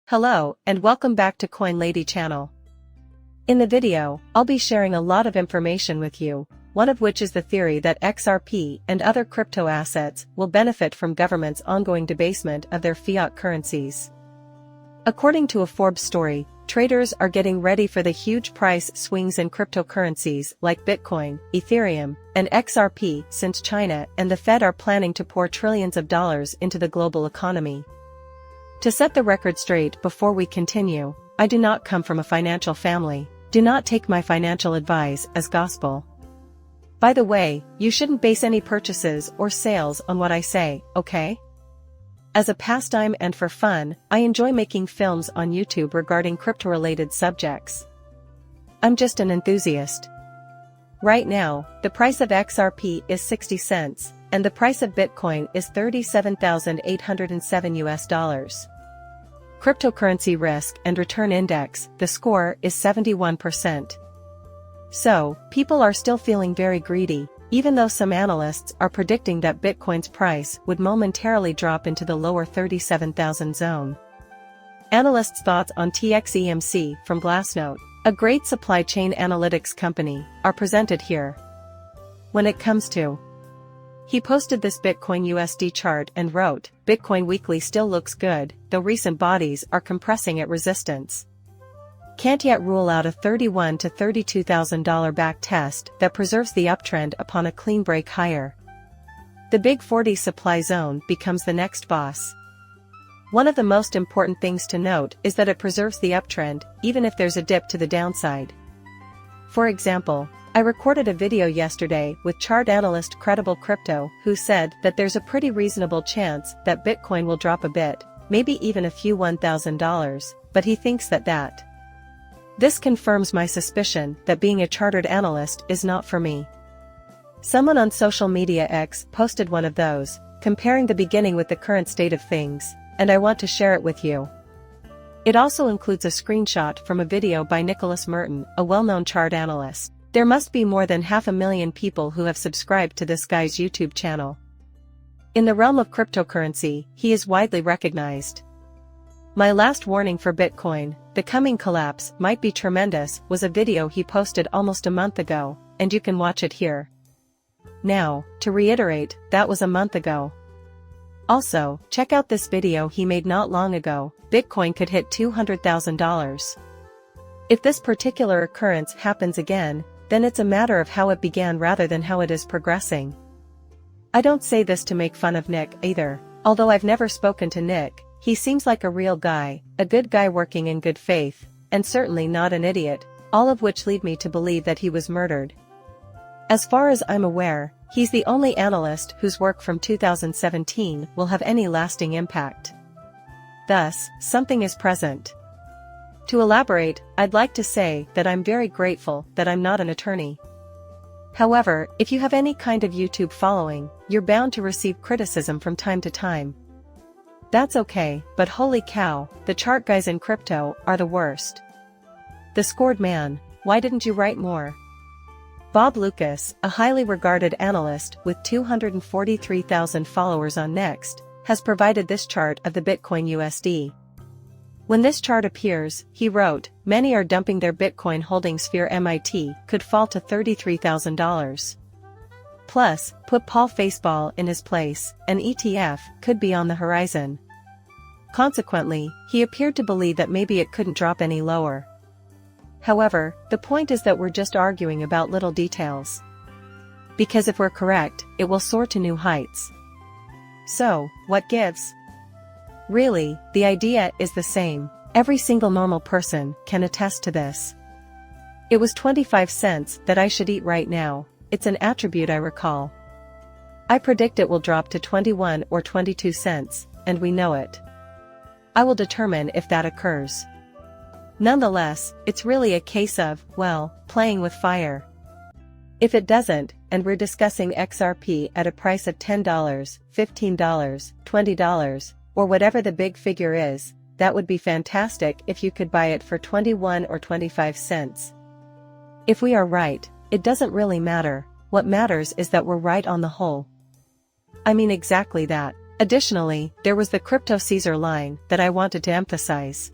Hello, and welcome back to Coin Lady channel. In the video, I'll be sharing a lot of information with you, one of which is the theory that XRP and other crypto assets will benefit from governments' ongoing debasement of their fiat currencies. According to a Forbes story, traders are getting ready for the huge price swings in cryptocurrencies like Bitcoin, Ethereum, and XRP since China and the Fed are planning to pour trillions of dollars into the global economy. To set the record straight before we continue, I do not come from a financial family. Do not take my financial advice as gospel. By the way, you shouldn't base any purchases or sales on what I say, okay? As a pastime and for fun, I enjoy making films on YouTube regarding crypto-related subjects. I'm just an enthusiast. Right now, the price of XRP is 60 cents, and the price of Bitcoin is $37,807. Cryptocurrency risk and return index, the score is 71%. So, people are still feeling very greedy, even though some analysts are predicting that Bitcoin's price would momentarily drop into the lower 37,000 zone. Analysts' thoughts on TXEMC from Glassnode, a great supply chain analytics company, are presented here. When it comes to He posted this Bitcoin USD chart and wrote, Bitcoin weekly still looks good, though recent bodies are compressing at resistance. Can't yet rule out a $31,000 to $32,000 back test that preserves the uptrend upon a clean break higher. The Big 40 supply zone becomes the next boss. One of the most important things to note is that it preserves the uptrend, even if there's a dip to the downside. For example, I recorded a video yesterday with chart analyst Credible Crypto who said that there's a pretty reasonable chance that Bitcoin will drop a bit, maybe even a few $1,000, but he thinks that This confirms my suspicion that being a chartered analyst is not for me. Someone on social media X posted one of those, comparing the beginning with the current state of things, and I want to share it with you. It also includes a screenshot from a video by Nicholas Merton, a well-known chart analyst. There must be more than 500,000 people who have subscribed to this guy's YouTube channel. In the realm of cryptocurrency, he is widely recognized. My last warning for Bitcoin, the coming collapse might be tremendous, was a video he posted almost a month ago, and you can watch it here. Now, to reiterate, that was a month ago. Also, check out this video he made not long ago, Bitcoin could hit $200,000. If this particular occurrence happens again, then it's a matter of how it began rather than how it is progressing. I don't say this to make fun of Nick either, although I've never spoken to Nick. He seems like a real guy, a good guy working in good faith, and certainly not an idiot, all of which lead me to believe that he was murdered. As far as I'm aware, he's the only analyst whose work from 2017 will have any lasting impact. Thus, something is present. To elaborate, I'd like to say that I'm very grateful that I'm not an attorney. However, if you have any kind of YouTube following, you're bound to receive criticism from time to time. That's okay, but holy cow, the chart guys in crypto are the worst. The Scored Man, why didn't you write more? Bob Lucas, a highly regarded analyst with 243,000 followers on Next, has provided this chart of the Bitcoin USD. When this chart appears, he wrote, many are dumping their Bitcoin holdings, fear MIT could fall to $33,000. Plus, put Paul Faceball in his place, an ETF could be on the horizon. Consequently, he appeared to believe that maybe it couldn't drop any lower. However, the point is that we're just arguing about little details. Because if we're correct, it will soar to new heights. So, what gives? Really, the idea is the same. Every single normal person can attest to this. It was 25 cents that I should eat right now. It's an attribute I recall. I predict it will drop to 21 or 22 cents, and we know it. I will determine if that occurs. Nonetheless, it's really a case of, well, playing with fire. If it doesn't, and we're discussing XRP at a price of $10, $15, $20, or whatever the big figure is, that would be fantastic if you could buy it for 21 or 25 cents. If we are right, it doesn't really matter. What matters is that we're right on the whole. I mean exactly that. Additionally, there was the crypto Caesar line that I wanted to emphasize.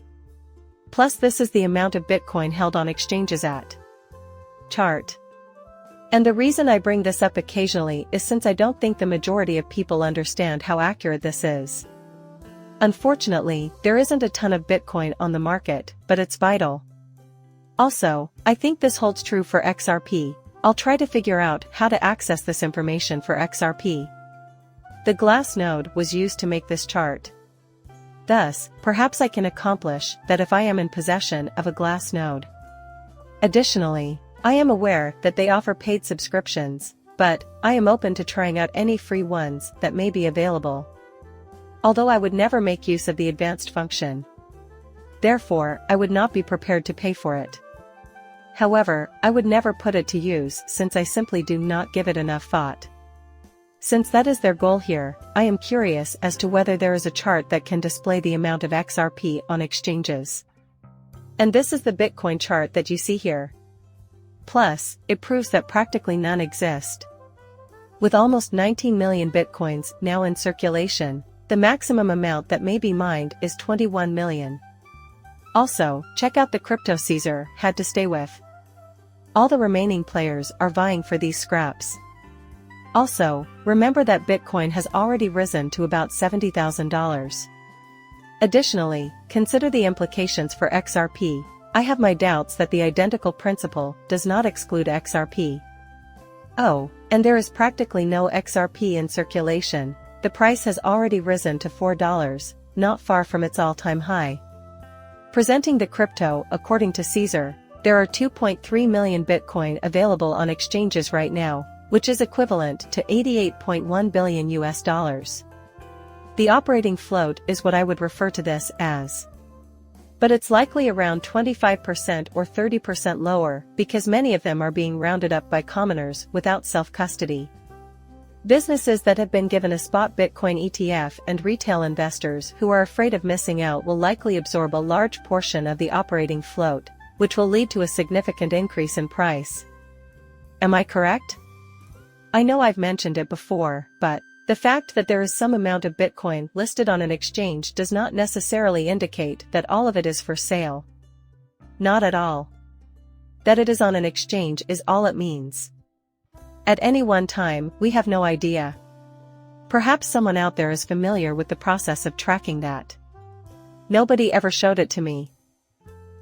Plus this is the amount of Bitcoin held on exchanges at chart. And the reason I bring this up occasionally is since I don't think the majority of people understand how accurate this is. Unfortunately, there isn't a ton of Bitcoin on the market, but it's vital. Also, I think this holds true for XRP. I'll try to figure out how to access this information for XRP. The glass node was used to make this chart. Thus, perhaps I can accomplish that if I am in possession of a glass node. Additionally, I am aware that they offer paid subscriptions, but I am open to trying out any free ones that may be available. Although I would never make use of the advanced function. Therefore, I would not be prepared to pay for it. However, I would never put it to use since I simply do not give it enough thought. Since that is their goal here, I am curious as to whether there is a chart that can display the amount of XRP on exchanges. And this is the Bitcoin chart that you see here. Plus, it proves that practically none exist. With almost 19 million Bitcoins now in circulation, the maximum amount that may be mined is 21 million. Also, check out the crypto Caesar had to stay with. All the remaining players are vying for these scraps. Also, remember that Bitcoin has already risen to about $70,000. Additionally, consider the implications for XRP. I have my doubts that the identical principle does not exclude XRP. Oh, and there is practically no XRP in circulation. The price has already risen to $4, not far from its all-time high. Presenting the crypto according to Caesar, there are 2.3 million Bitcoin available on exchanges right now, which is equivalent to $88.1 billion US. The operating float is what I would refer to this as. But it's likely around 25% or 30% lower because many of them are being rounded up by commoners without self-custody. Businesses that have been given a spot Bitcoin ETF and retail investors who are afraid of missing out will likely absorb a large portion of the operating float, which will lead to a significant increase in price. Am I correct? I know I've mentioned it before, but the fact that there is some amount of Bitcoin listed on an exchange does not necessarily indicate that all of it is for sale. Not at all. That it is on an exchange is all it means. At any one time, we have no idea. Perhaps someone out there is familiar with the process of tracking that. Nobody ever showed it to me.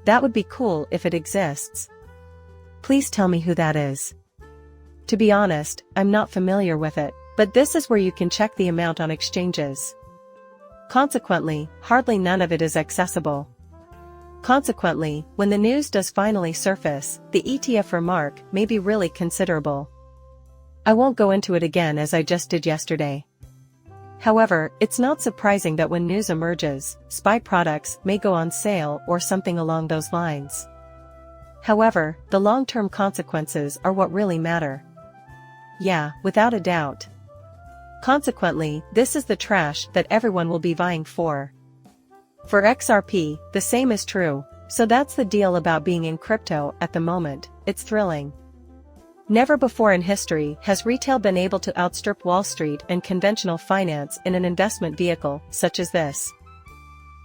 That would be cool if it exists. Please tell me who that is. To be honest, I'm not familiar with it, but this is where you can check the amount on exchanges. Consequently, hardly none of it is accessible. Consequently, when the news does finally surface, the ETF remark may be really considerable. I won't go into it again as I just did yesterday. However, it's not surprising that when news emerges, SPY products may go on sale or something along those lines. However, the long-term consequences are what really matter. Yeah, without a doubt. Consequently, this is the trash that everyone will be vying for. For XRP, the same is true, so that's the deal about being in crypto at the moment, it's thrilling. Never before in history has retail been able to outstrip Wall Street and conventional finance in an investment vehicle such as this.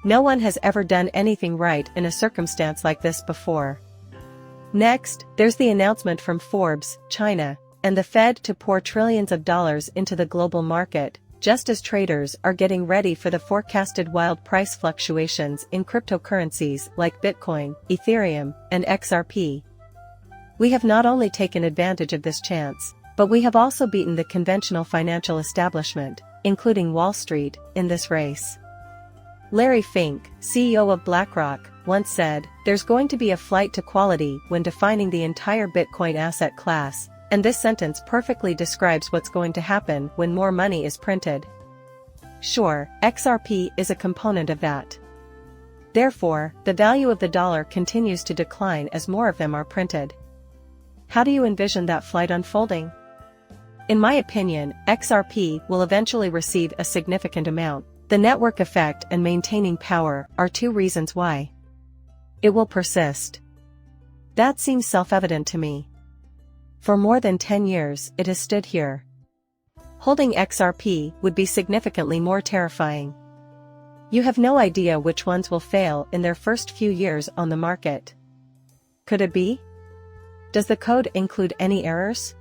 No one has ever done anything right in a circumstance like this before. Next, there's the announcement from Forbes, China, and the Fed to pour trillions of dollars into the global market, just as traders are getting ready for the forecasted wild price fluctuations in cryptocurrencies like Bitcoin, Ethereum, and XRP. We have not only taken advantage of this chance, but we have also beaten the conventional financial establishment, including Wall Street, in this race. Larry Fink, CEO of BlackRock, once said, "There's going to be a flight to quality when defining the entire Bitcoin asset class," and this sentence perfectly describes what's going to happen when more money is printed. Sure, XRP is a component of that. Therefore, the value of the dollar continues to decline as more of them are printed. How do you envision that flight unfolding? In my opinion, XRP will eventually receive a significant amount. The network effect and maintaining power are two reasons why. It will persist. That seems self-evident to me. For more than 10 years, it has stood here. Holding XRP would be significantly more terrifying. You have no idea which ones will fail in their first few years on the market. Could it be? Does the code include any errors?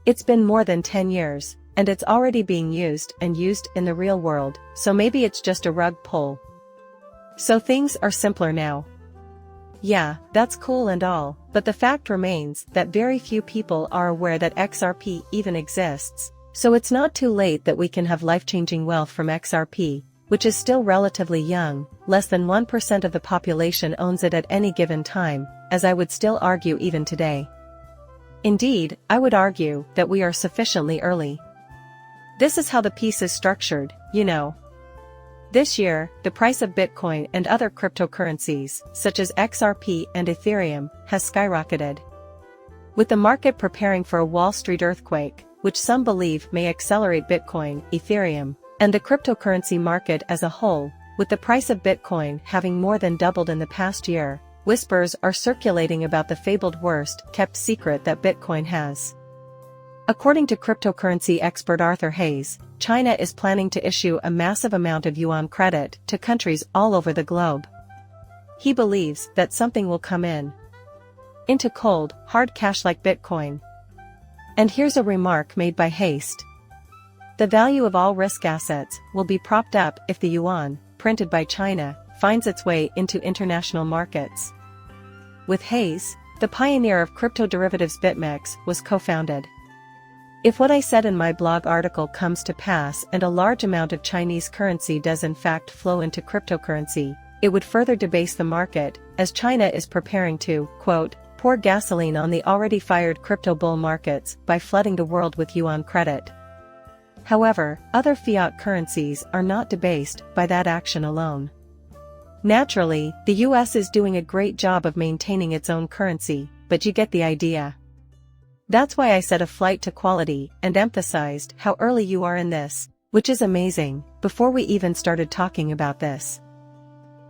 It's been more than 10 years, and it's already being used in the real world, so maybe it's just a rug pull. So things are simpler now. Yeah, that's cool and all, but the fact remains that very few people are aware that XRP even exists, so it's not too late that we can have life-changing wealth from XRP, which is still relatively young. Less than 1% of the population owns it at any given time, as I would still argue even today. Indeed, I would argue that we are sufficiently early. This is how the piece is structured, you know. This year, the price of Bitcoin and other cryptocurrencies, such as XRP and Ethereum, has skyrocketed. With the market preparing for a Wall Street earthquake, which some believe may accelerate Bitcoin, Ethereum, and the cryptocurrency market as a whole, with the price of Bitcoin having more than doubled in the past year, whispers are circulating about the fabled worst-kept secret that Bitcoin has. According to cryptocurrency expert Arthur Hayes, China is planning to issue a massive amount of yuan credit to countries all over the globe. He believes that something will come into cold, hard cash like Bitcoin. And here's a remark made by Hayes. The value of all risk assets will be propped up if the yuan, printed by China, finds its way into international markets. With Hayes, the pioneer of crypto derivatives BitMEX was co-founded. If what I said in my blog article comes to pass and a large amount of Chinese currency does in fact flow into cryptocurrency, it would further debase the market, as China is preparing to, quote, pour gasoline on the already fired crypto bull markets by flooding the world with yuan credit. However, other fiat currencies are not debased by that action alone. Naturally, the US is doing a great job of maintaining its own currency, but you get the idea. That's why I said a flight to quality and emphasized how early you are in this, which is amazing, before we even started talking about this.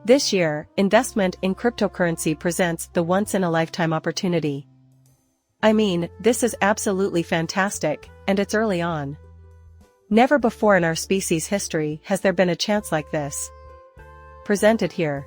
This year, investment in cryptocurrency presents the once-in-a-lifetime opportunity. I mean, this is absolutely fantastic, and it's early on. Never before in our species' history has there been a chance like this. Presented here.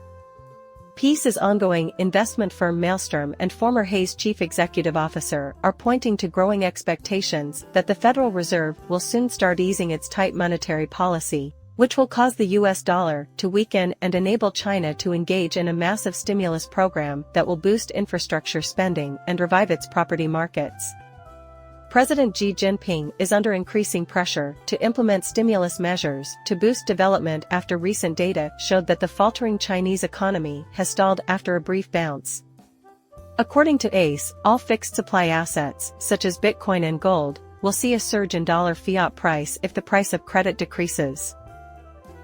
Piece is ongoing. Investment firm Maelstrom and former Hayes chief executive officer are pointing to growing expectations that the Federal Reserve will soon start easing its tight monetary policy, which will cause the US dollar to weaken and enable China to engage in a massive stimulus program that will boost infrastructure spending and revive its property markets. President Xi Jinping is under increasing pressure to implement stimulus measures to boost development after recent data showed that the faltering Chinese economy has stalled after a brief bounce. According to ACE, all fixed supply assets, such as Bitcoin and gold, will see a surge in dollar fiat price if the price of credit decreases.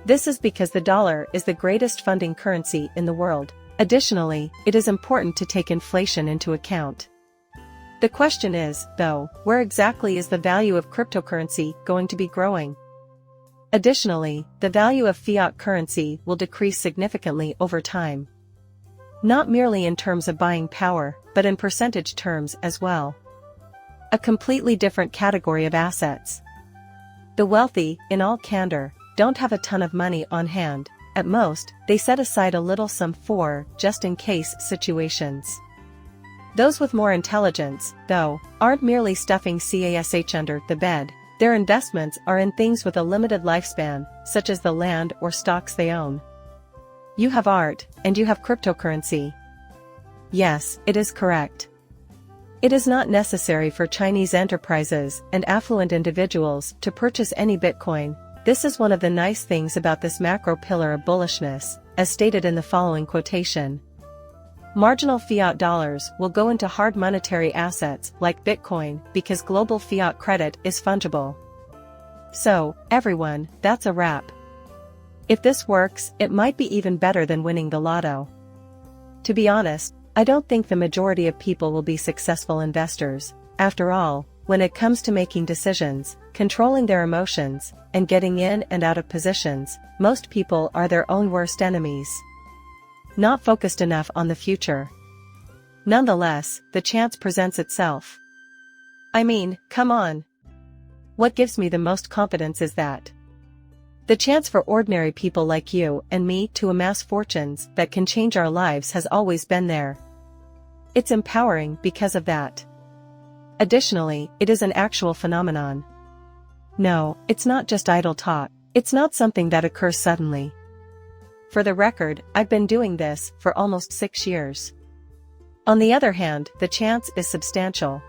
This is because the dollar is the greatest funding currency in the world. Additionally, it is important to take inflation into account. The question is, though, where exactly is the value of cryptocurrency going to be growing? Additionally, the value of fiat currency will decrease significantly over time. Not merely in terms of buying power, but in percentage terms as well. A completely different category of assets. The wealthy, in all candor, don't have a ton of money on hand. At most, they set aside a little sum for just-in-case situations. Those with more intelligence, though, aren't merely stuffing cash under the bed. Their investments are in things with a limited lifespan, such as the land or stocks they own. You have art, and you have cryptocurrency. Yes, it is correct. It is not necessary for Chinese enterprises and affluent individuals to purchase any Bitcoin. This is one of the nice things about this macro pillar of bullishness, as stated in the following quotation. Marginal fiat dollars will go into hard monetary assets like Bitcoin because global fiat credit is fungible. So, everyone, that's a wrap. If this works, it might be even better than winning the lotto. To be honest, I don't think the majority of people will be successful investors. After all, when it comes to making decisions, controlling their emotions, and getting in and out of positions, most people are their own worst enemies. Not focused enough on the future. Nonetheless, the chance presents itself. I mean, come on. What gives me the most confidence is that the chance for ordinary people like you and me to amass fortunes that can change our lives has always been there. It's empowering because of that. Additionally, it is an actual phenomenon. No, it's not just idle talk. It's not something that occurs suddenly. For the record, I've been doing this for almost 6 years. On the other hand, the chance is substantial.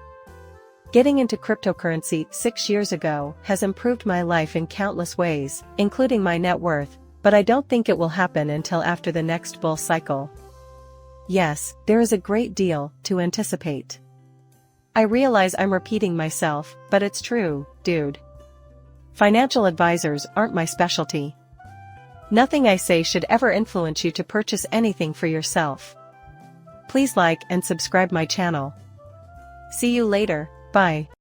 Getting into cryptocurrency 6 years ago has improved my life in countless ways, including my net worth, but I don't think it will happen until after the next bull cycle. Yes, there is a great deal to anticipate. I realize I'm repeating myself, but it's true, dude. Financial advisors aren't my specialty. Nothing I say should ever influence you to purchase anything for yourself. Please like and subscribe my channel. See you later, bye.